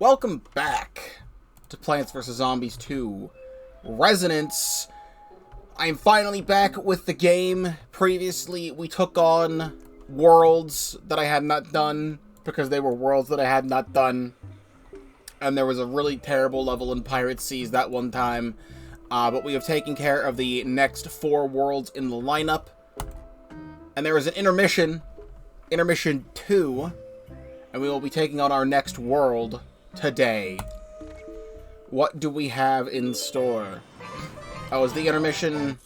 Welcome back to Plants vs. Zombies 2 Resonance. I'm finally back with the game. Previously, we took on worlds that I had not done because they were worlds that I had not done. And there was a really terrible level in Pirate Seas that one time. But we have taken care of the next 4 worlds in the lineup. And there is an intermission, Intermission 2, and we will be taking on our next world today. What do we have in store? Oh, is the intermission...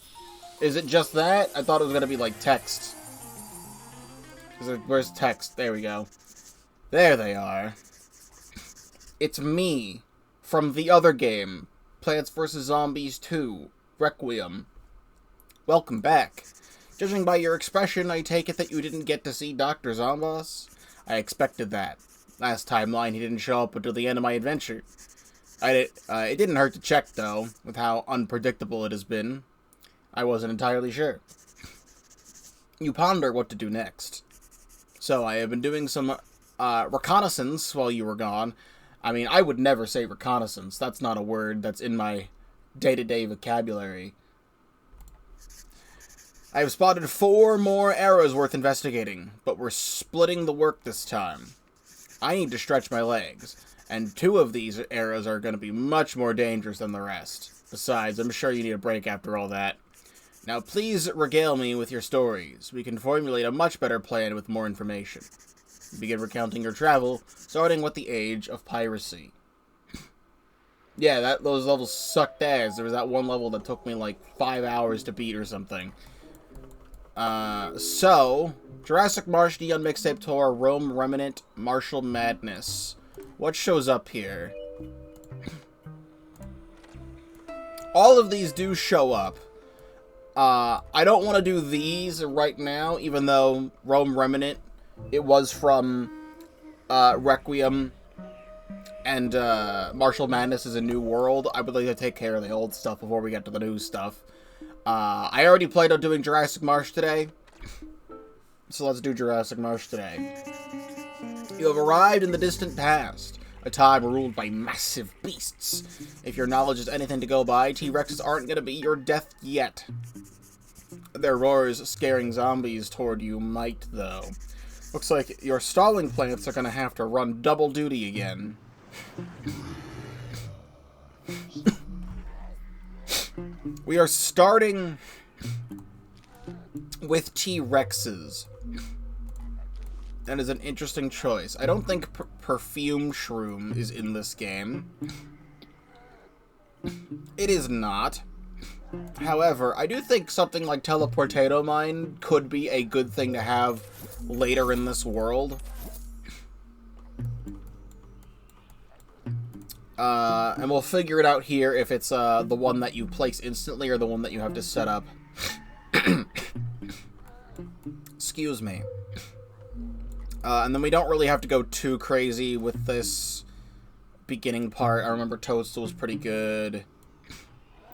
Is it just that? I thought it was going to be like text. Where's text? There we go. There they are. It's me from the other game, Plants vs. Zombies 2, Requiem. Welcome back. Judging by your expression, I take it that you didn't get to see Dr. Zomboss. I expected that. Last timeline, he didn't show up until the end of my adventure. It didn't hurt to check, though, with how unpredictable it has been. I wasn't entirely sure. You ponder what to do next. So, I have been doing some reconnaissance while you were gone. I mean, I would never say reconnaissance. That's not a word that's in my day-to-day vocabulary. I have spotted 4 more arrows worth investigating, but we're splitting the work this time. I need to stretch my legs, and 2 of these arrows are going to be much more dangerous than the rest. Besides, I'm sure you need a break after all that. Now please regale me with your stories. We can formulate a much better plan with more information. Begin recounting your travel, starting with the age of piracy. Yeah, those levels sucked ass. There was that one level that took me like 5 hours to beat or something. So, Jurassic Marsh, Neon Mixtape Tour, Rome Remnant, Martial Madness. What shows up here? All of these do show up. I don't want to do these right now, even though Rome Remnant, it was from, Requiem, and, Martial Madness is a new world. I would like to take care of the old stuff before we get to the new stuff. I already planned on doing Jurassic Marsh today, so let's do Jurassic Marsh today. You have arrived in the distant past, a time ruled by massive beasts. If your knowledge is anything to go by, T-Rexes aren't going to be your death yet. Their roars scaring zombies toward you might, though. Looks like your stalling plants are going to have to run double duty again. We are starting with T-Rexes. That is an interesting choice. I don't think Perfume Shroom is in this game. It is not. However, I do think something like Teleportato Mine could be a good thing to have later in this world. And we'll figure it out here if it's the one that you place instantly or the one that you have to set up. Excuse me. And then we don't really have to go too crazy with this beginning part. I remember Toadstool was pretty good.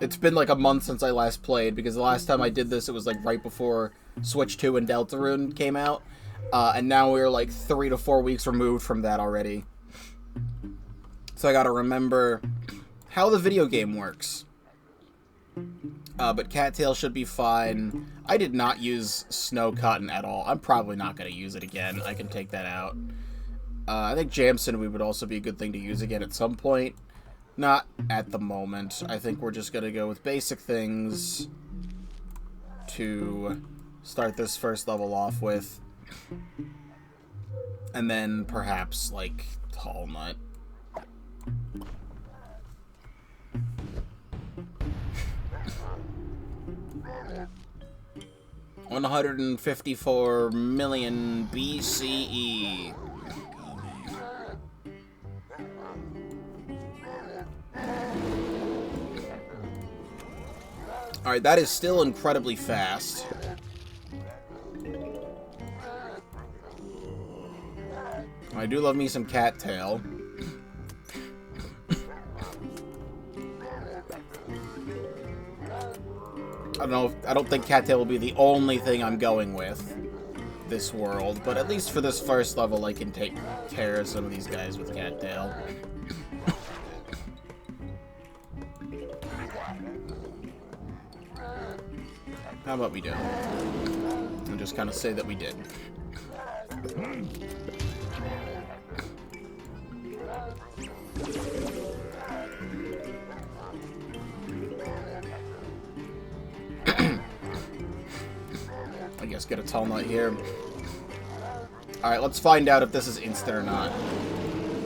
It's been like a month since I last played, because the last time I did this, it was like right before Switch 2 and Deltarune came out. And now we're like 3 to 4 weeks removed from that already. So I gotta remember how the video game works. But Cattail should be fine. I did not use Snow Cotton at all. I'm probably not gonna use it again. I can take that out. I think Jamson would also be a good thing to use again at some point. Not at the moment. I think we're just gonna go with basic things to start this first level off with. And then perhaps, like, Tall Nut. $154 million BCE. Alright, that is still incredibly fast. I do love me some cattail. I don't think cattail will be the only thing I'm going with. this world, but at least for this first level, I can take care of some of these guys with Cattail. How about we do? And just kind of say that we did. I guess get a tall nut here. Alright, let's find out if this is instant or not.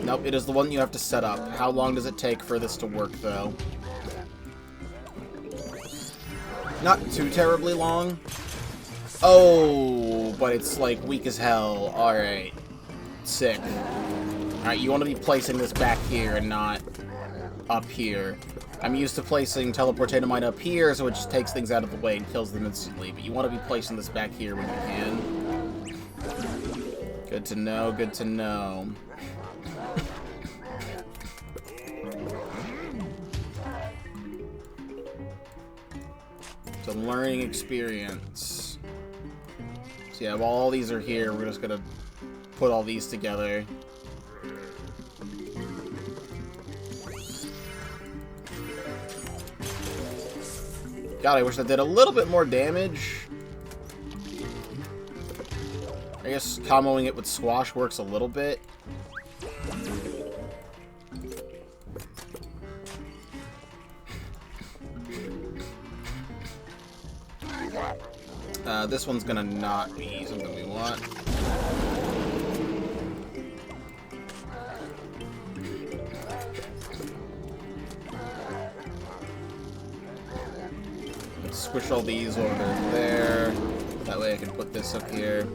Nope, it is the one you have to set up. How long does it take for this to work, though? Not too terribly long. Oh, but it's, like, weak as hell. Alright. Sick. Alright, you want to be placing this back here and not up here. I'm used to placing Teleportator Mine up here, so it just takes things out of the way and kills them instantly. But you want to be placing this back here when you can. Good to know, good to know. It's a learning experience. So yeah, while all these are here, we're just gonna put all these together. God, I wish that did a little bit more damage. I guess comboing it with Squash works a little bit. This one's gonna not be something we want. Let's squish all these over there. That way I can put this up here.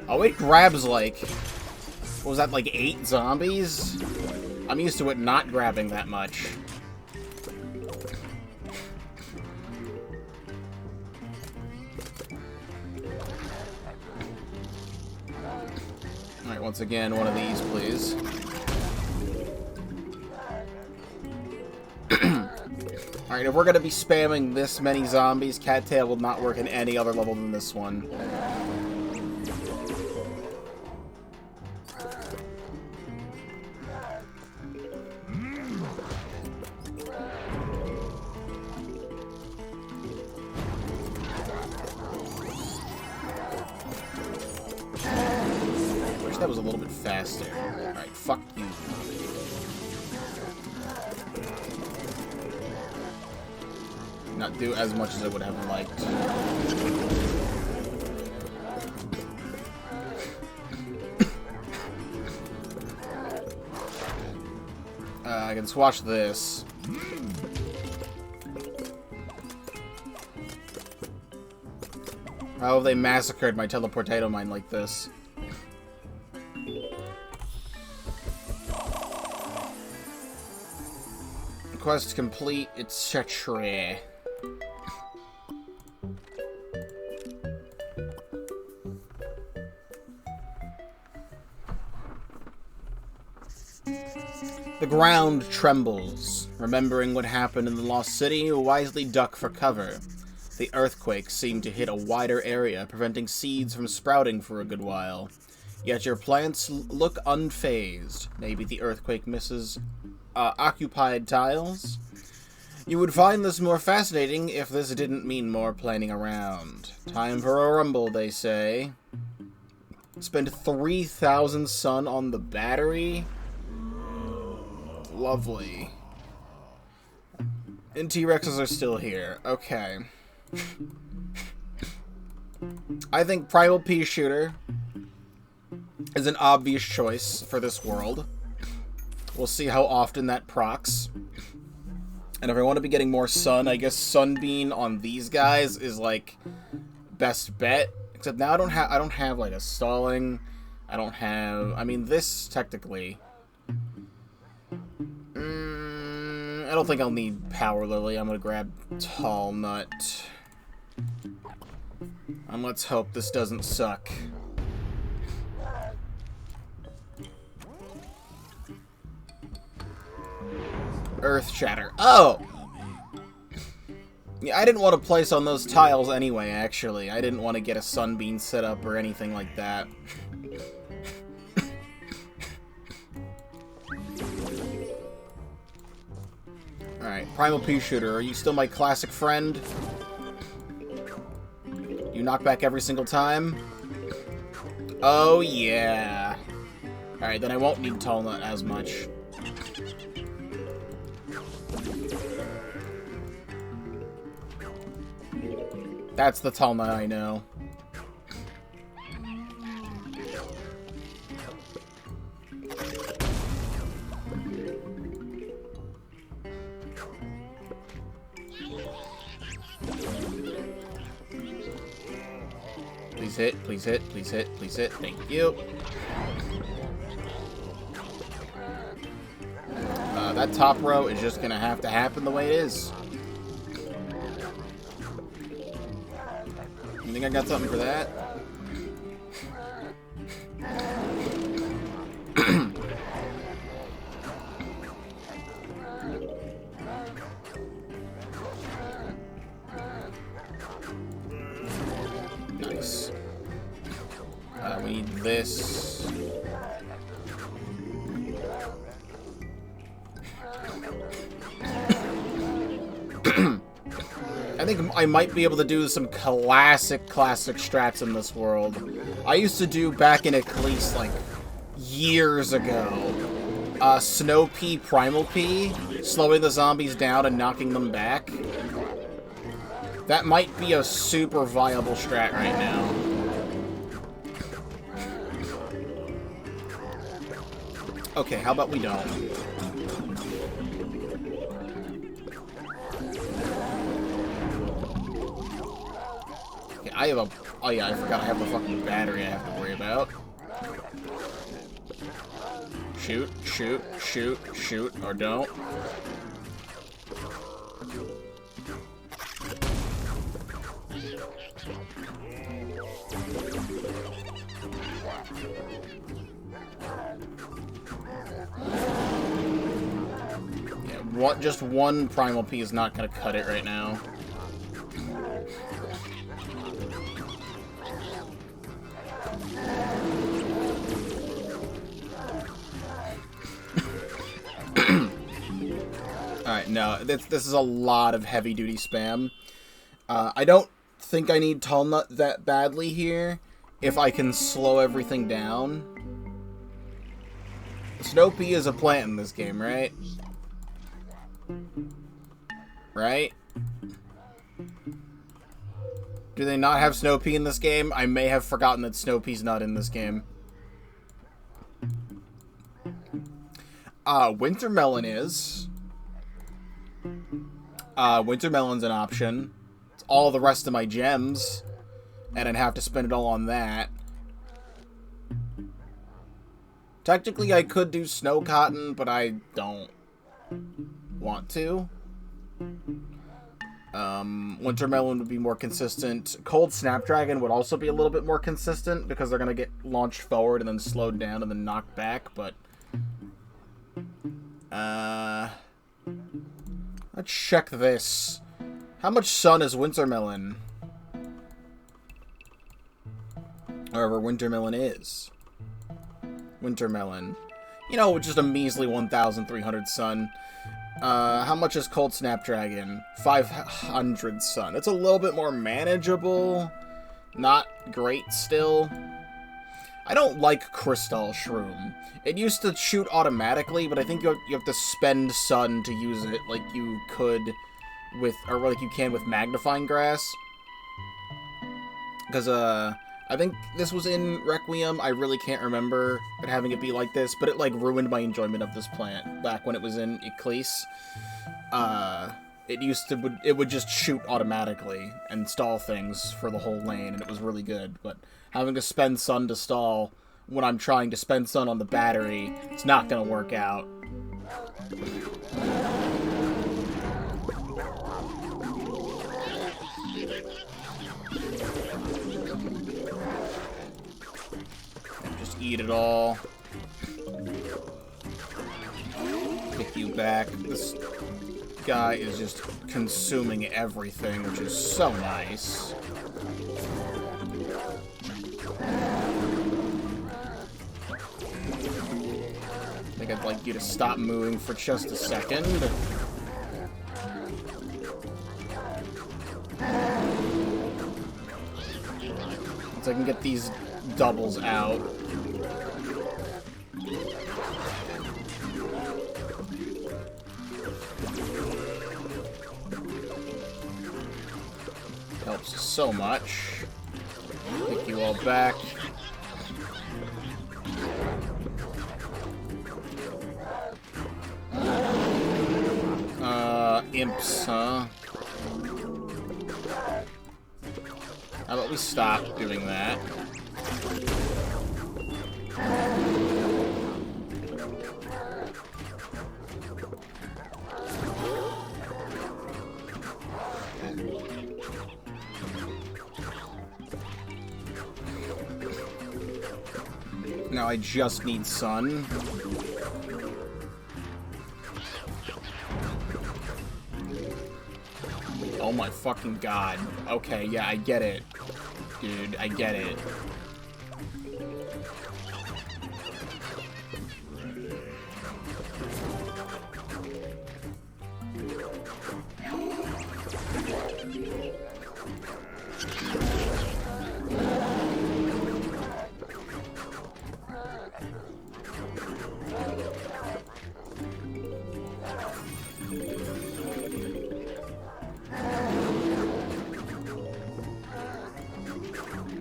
Oh, it grabs like... What was that, like 8 zombies? I'm used to it not grabbing that much. Alright, once again, one of these, please. Alright, if we're gonna be spamming this many zombies, Cattail will not work in any other level than this one. That was a little bit faster. Alright, fuck you. Not do as much as I would have liked. I can swash this. How have they massacred my Teleportato Mine like this? Quest complete, etc. The ground trembles. Remembering what happened in the Lost City, you wisely duck for cover. The earthquakes seem to hit a wider area, preventing seeds from sprouting for a good while. Yet your plants look unfazed. Maybe the earthquake misses occupied tiles? You would find this more fascinating if this didn't mean more planning around. Time for a rumble, they say. Spend 3,000 sun on the battery? Lovely. And T-Rexes are still here. Okay. I think Primal Pea Shooter is an obvious choice for this world. We'll see how often that procs. And if I want to be getting more sun, I guess Sunbeam on these guys is like best bet. Except now I don't have like a stalling. I don't have. I mean, this technically. I don't think I'll need Power Lily. I'm gonna grab Tall Nut. And let's hope this doesn't suck. Earth Shatter. Oh! Yeah, I didn't want to place on those tiles anyway, actually. I didn't want to get a sunbeam set up or anything like that. Alright, Primal Pea Shooter, are you still my classic friend? You knock back every single time? Oh, yeah. Alright, then I won't need Tall Nut as much. That's the Tall Nut I know. Please hit, please hit, please hit, please hit. Thank you. That top row is just gonna have to happen the way it is. You think I got something for that? Nice. We need this. I think I might be able to do some classic strats in this world. I used to do back in Ecclese, like, years ago. Snow Pea, Primal Pea, slowing the zombies down and knocking them back. That might be a super viable strat right now. Okay, how about we don't? I have a... Oh yeah, I forgot I have the fucking battery I have to worry about. Shoot, shoot, shoot, shoot, or don't. Yeah, just one Primal Pea is not gonna cut it right now. Alright, no, this is a lot of heavy-duty spam. I don't think I need Tall Nut that badly here, if I can slow everything down. Snow Pea is a plant in this game, right? Right? Do they not have Snow Pea in this game? I may have forgotten that Snow Pea's not in this game. Winter Melon is. Winter Melon's an option. It's all the rest of my gems. And I'd have to spend it all on that. Technically, I could do Snow Cotton, but I don't want to. Winter Melon would be more consistent. Cold Snapdragon would also be a little bit more consistent, because they're going to get launched forward and then slowed down and then knocked back, but... let's check this. How much sun is Winter Melon? Wherever Winter Melon is. Winter Melon. You know, just a measly 1,300 sun. How much is Cold Snapdragon? 500 sun. It's a little bit more manageable. Not great still. I don't like Crystal Shroom. It used to shoot automatically, but I think you have to spend sun to use it like you could with, or like you can with Magnifying Grass. Because, I think this was in Requiem. I really can't remember it having it be like this, but it, like, ruined my enjoyment of this plant back when it was in Ecclese. It would just shoot automatically and stall things for the whole lane, and it was really good, but having to spend sun to stall when I'm trying to spend sun on the battery, it's not gonna work out. Just eat it all. Kick you back. guy is just consuming everything, which is so nice. I think I'd like you to stop moving for just a second. So I can get these doubles out. Helps so much. Pick you all back. Imps, huh? How about we stop doing that? Now I just need sun. Oh my fucking god. Okay, yeah, I get it. Dude, I get it.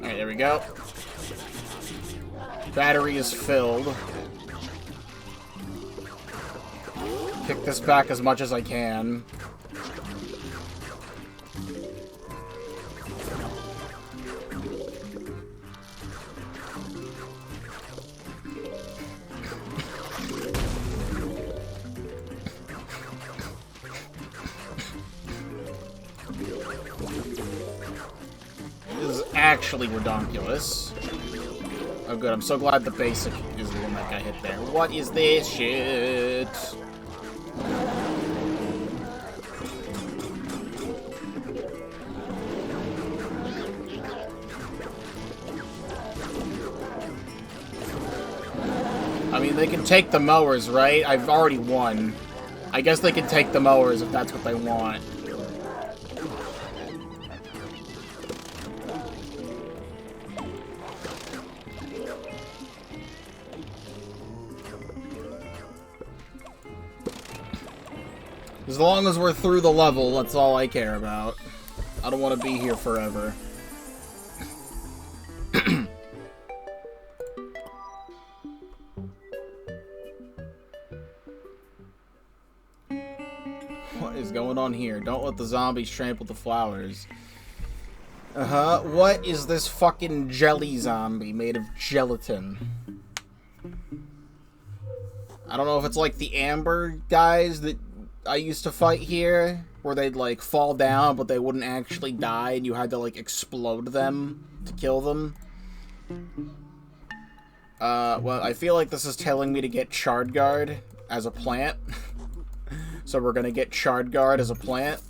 Alright, there we go. Battery is filled. Pick this back as much as I can. Actually redonkulous. Oh good, I'm so glad the basic is the one that got hit there. What is this shit? I mean, they can take the mowers, right? I've already won. I guess they can take the mowers if that's what they want. As long as we're through the level, that's all I care about. I don't want to be here forever. What is going on here? Don't let the zombies trample the flowers. Uh-huh. What is this fucking jelly zombie made of gelatin? I don't know if it's like the amber guys that I used to fight here, where they'd, like, fall down, but they wouldn't actually die, and you had to, like, explode them to kill them. Well, I feel like this is telling me to get Chard Guard as a plant. So we're gonna get Chard Guard as a plant.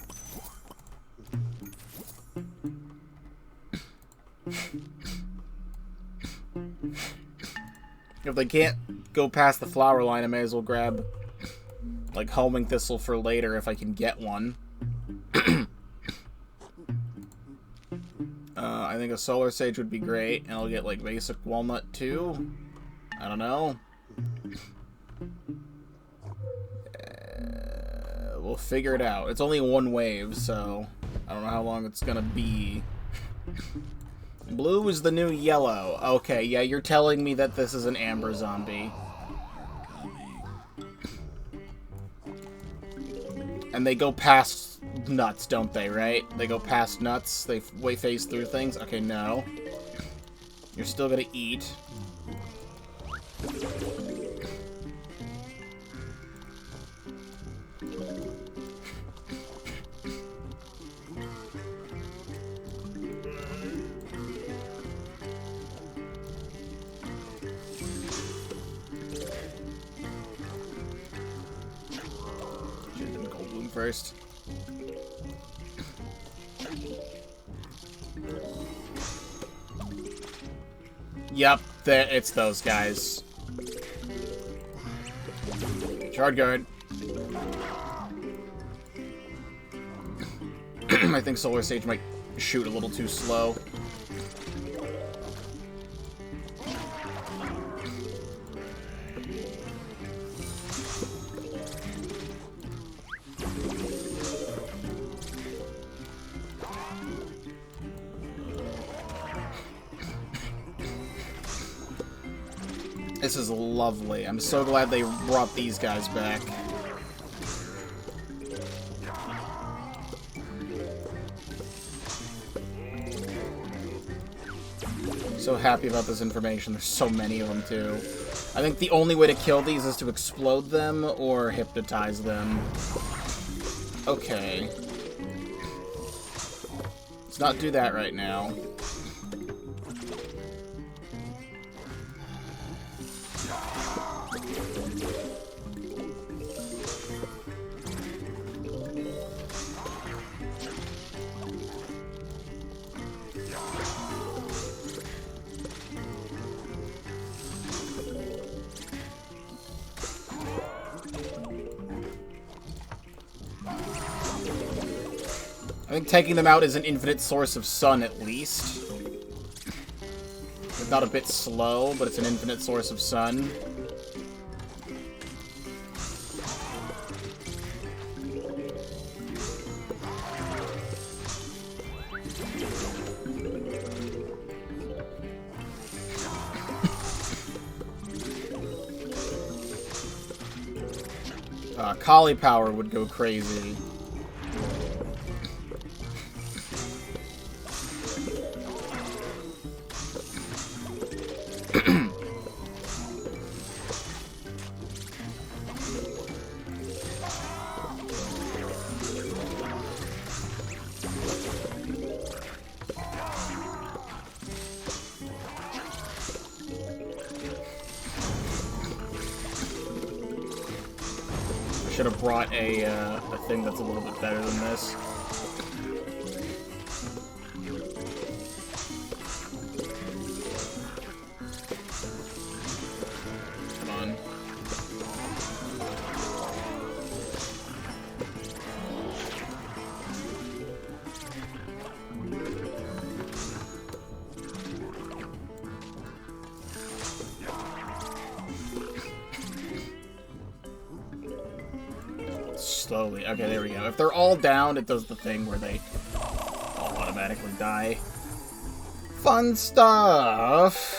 If they can't go past the flower line, I may as well grab, like, homing thistle for later if I can get one. I think a solar sage would be great, and I'll get, like, basic walnut too. I don't know. We'll figure it out. It's only one wave, so I don't know how long it's gonna be. Blue is the new yellow. Okay, yeah, you're telling me that this is an amber zombie. And they go past nuts, don't they, right? They go past nuts, they phase through things. Okay, no. You're still gonna eat. first. Yep, it's those guys. Shard guard. I think Solar Sage might shoot a little too slow. This is lovely. I'm so glad they brought these guys back. So happy about this information. There's so many of them, too. I think the only way to kill these is to explode them or hypnotize them. Okay. Let's not do that right now. I think taking them out is an infinite source of sun, at least. It's not a bit slow, but it's an infinite source of sun. Kali power would go crazy. Should have brought a thing that's a little bit better than this. Come on. Slowly. Okay, there we go. If they're all down, it does the thing where they all automatically die. Fun stuff!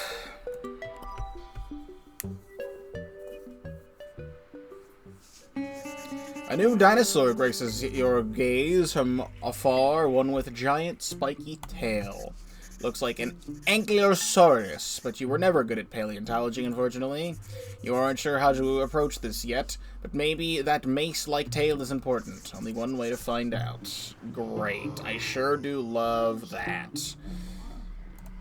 A new dinosaur graces your gaze from afar, one with a giant spiky tail. Looks like an Ankylosaurus, but you were never good at paleontology, unfortunately. You aren't sure how to approach this yet, but maybe that mace-like tail is important. Only one way to find out. Great. I sure do love that.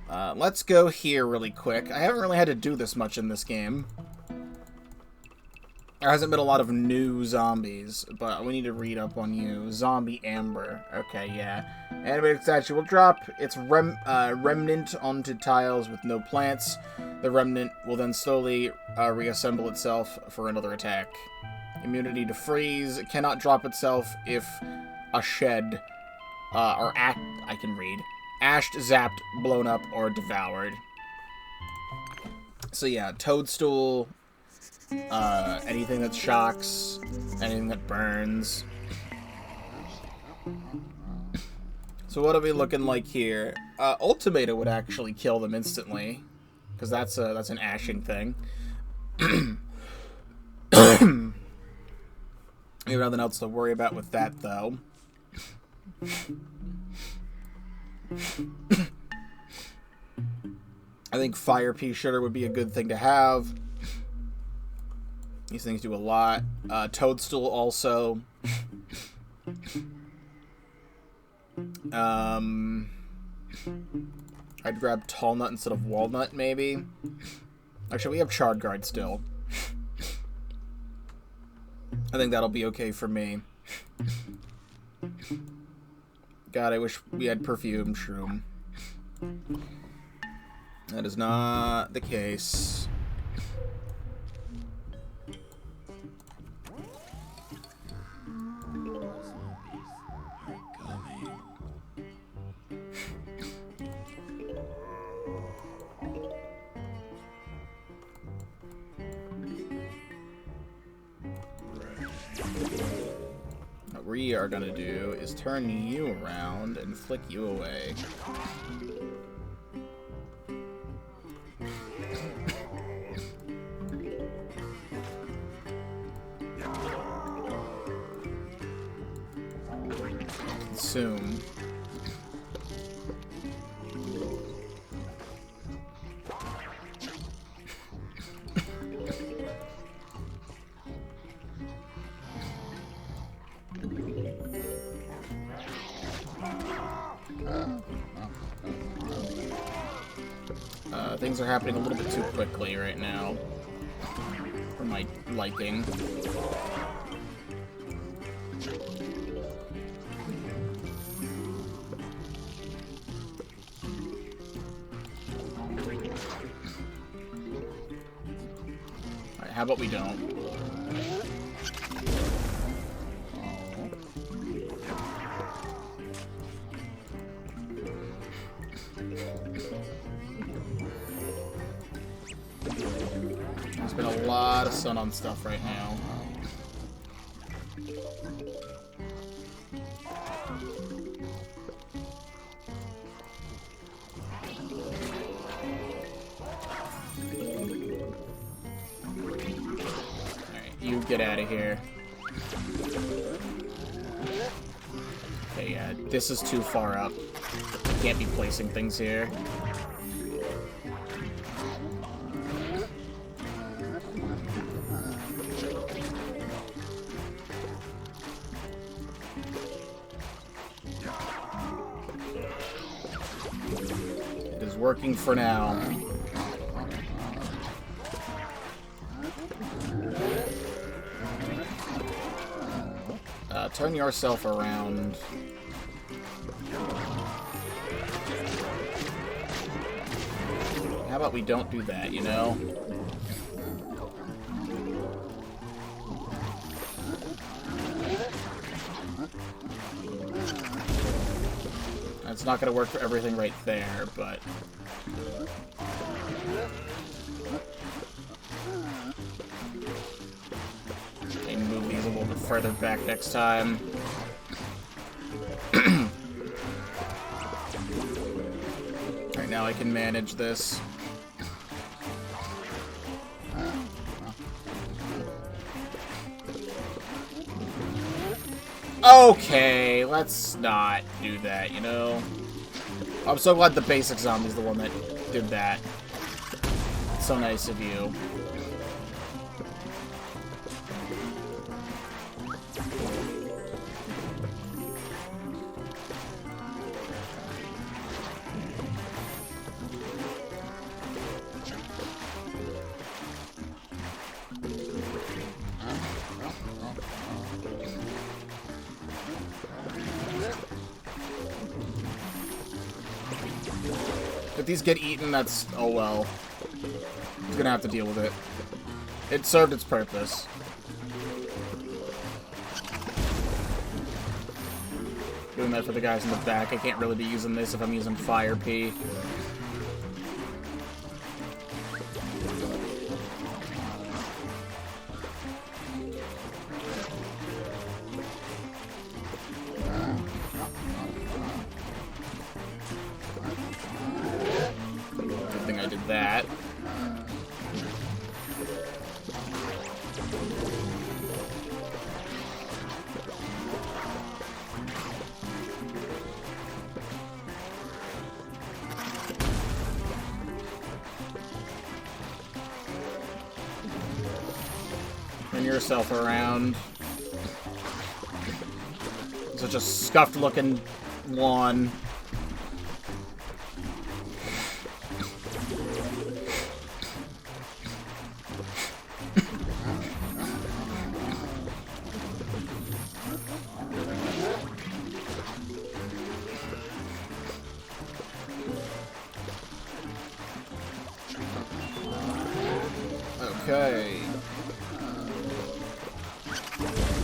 Let's go here really quick. I haven't really had to do this much in this game. There hasn't been a lot of new zombies, but we need to read up on you. Zombie Amber. Okay, yeah. Animated statue will drop its remnant onto tiles with no plants. The remnant will then slowly reassemble itself for another attack. Immunity to freeze. Cannot drop itself if a shed or I can read. Ashed, zapped, blown up, or devoured. So yeah, toadstool. Anything that shocks, anything that burns. So what are we looking like here? Ultimatum would actually kill them instantly, because that's an ashing thing. We have nothing else to worry about with that, though. I think Fire Pea Shooter would be a good thing to have. These things do a lot. Toadstool also. I'd grab Tall Nut instead of Walnut, maybe. Actually, we have Shard Guard still. I think that'll be okay for me. God, I wish we had perfume shroom. That is not the case. What we are gonna do is turn you around and flick you away. Consume. Things are happening a little bit too quickly right now, for my liking. Alright, how about we don't? There's been a lot of sun on stuff right now. Alright, you get out of here. Okay, yeah, this is too far up. I can't be placing things here. Working for now. Turn yourself around. How about we don't do that, you know? It's not going to work for everything right there, but... I can move these a little bit further back next time. Alright, now I can manage this. Okay, let's not do that, you know? I'm so glad the basic zombie's the one that did that. So nice of you. If these get eaten, that's... oh well. He's gonna have to deal with it. It served its purpose. Doing that for the guys in the back. I can't really be using this if I'm using Fire P. That. Turn yourself around. Such a scuffed looking lawn. Okay.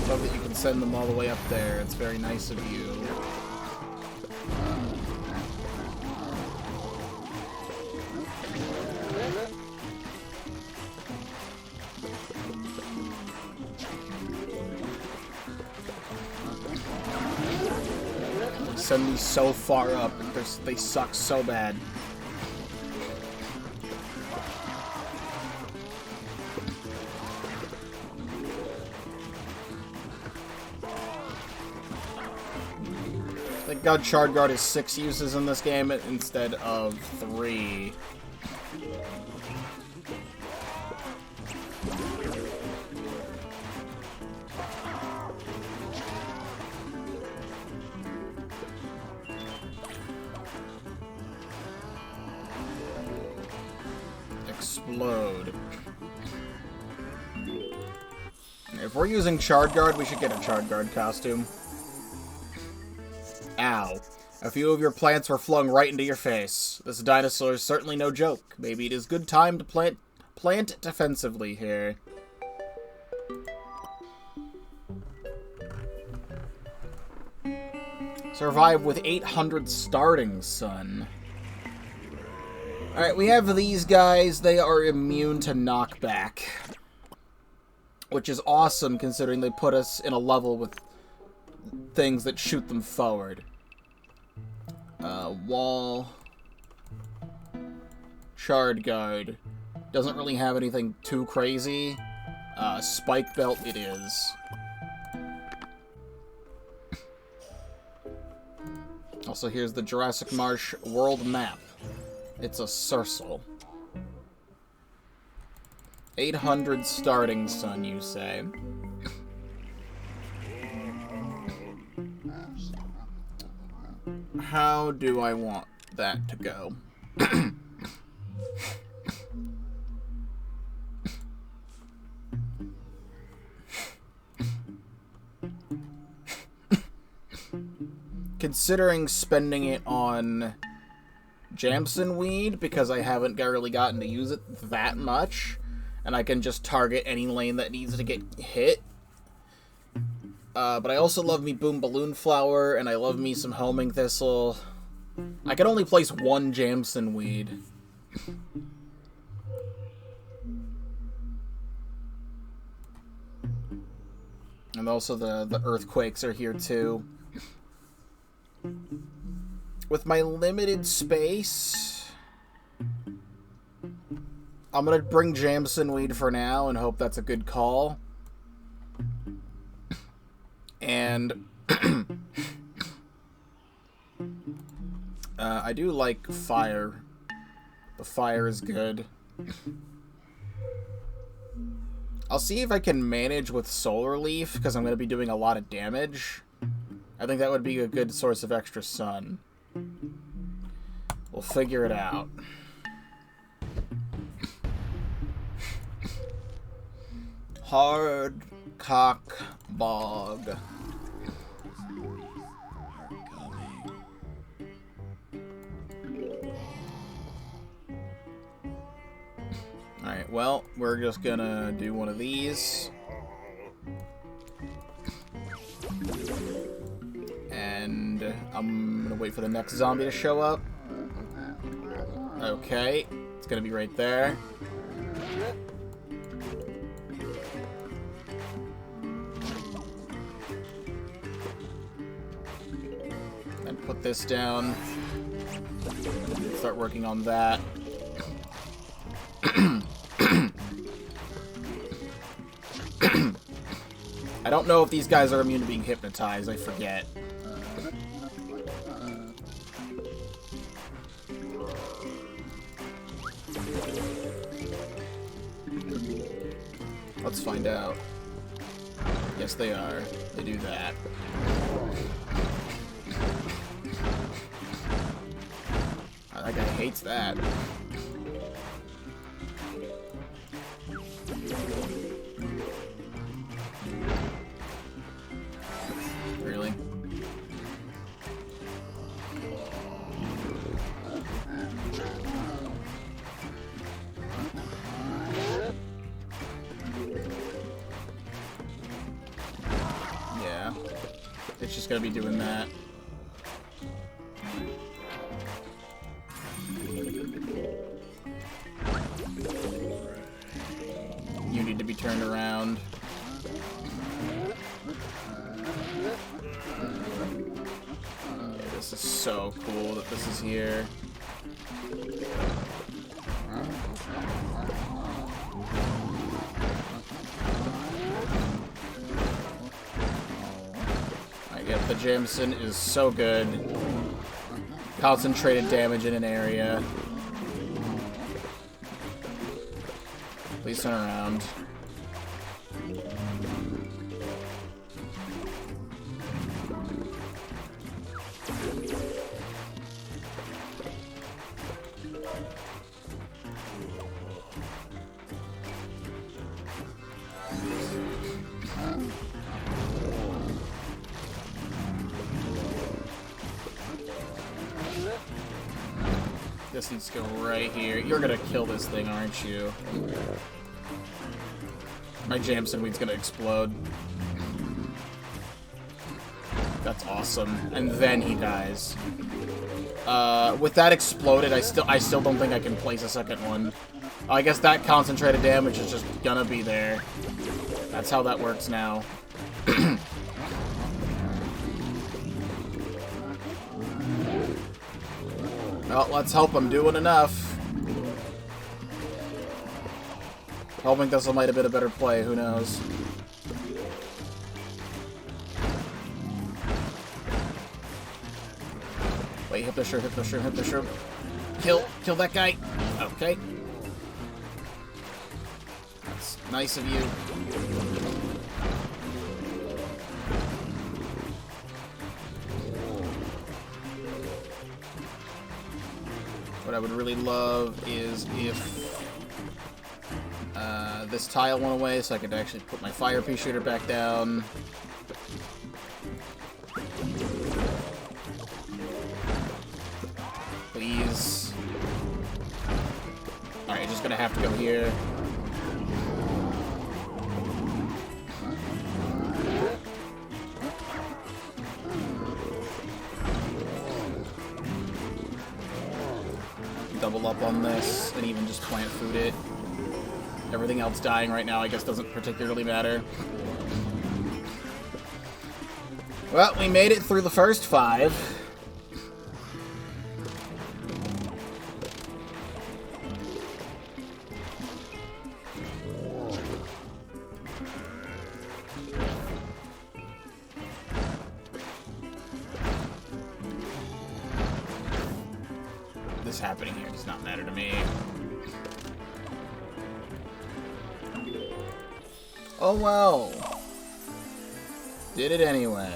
Love that you can send them all the way up there. It's very nice of you. Send these so far up. They suck so bad. Thank God Shard Guard has 6 uses in this game instead of 3. Explode. If we're using Shard Guard, we should get a Shard Guard costume. Ow. A few of your plants were flung right into your face. This dinosaur is certainly no joke. Maybe it is good time to plant defensively here. Survive with 800 starting, son. Alright, we have these guys. They are immune to knockback. Which is awesome, considering they put us in a level with things that shoot them forward. Wall. Shard Guard. Doesn't really have anything too crazy. Spike Belt it is. Also, here's the Jurassic Marsh world map. It's a circle. 800 starting, son, you say. How do I want that to go? Considering spending it on Jamson Weed, because I haven't really gotten to use it that much, and I can just target any lane that needs to get hit. But I also love me Boom Balloon Flower, and I love me some Homing Thistle. I can only place 1 Jamson Weed. And also the Earthquakes are here too. With my limited space, I'm gonna bring Jamson Weed for now and hope that's a good call. And I do like fire. The fire is good. I'll see if I can manage with Solar Leaf, because I'm going to be doing a lot of damage. I think that would be a good source of extra sun. We'll figure it out. Hard Cock Bog. Alright, well, we're just gonna do one of these. And I'm gonna wait for the next zombie to show up. Okay, it's gonna be right there. And put this down. Start working on that. I don't know if these guys are immune to being hypnotized, I forget. Let's find out. Yes, they are. They do that. Oh, that guy hates that. Really? it's just gonna be doing that. You need to be turned around. Yeah, this is so cool that this is here. Yep, the Jameson is so good. Concentrated damage in an area. Please turn around. This needs to go right here. You're gonna kill this thing, aren't you? My Jameson weed's gonna explode. That's awesome. And then he dies. With that exploded, I still don't think I can place a second one. I guess that concentrated damage is just gonna be there. That's how that works now. Well, let's hope I'm doing enough. Hoping this might have been a better play, who knows. Wait, hit the shroom, hit the shroom, hit the shroom. Kill that guy. Okay. That's nice of you. What I would really love is if this tile went away so I could actually put my fire pea shooter back down. Please. Alright, just gonna have to go here. Double up on this, and even just plant food it. Everything else dying right now, I guess, doesn't particularly matter. Well, we made it through the first 5. This happening here does not matter to me. Oh well. Did it anyway.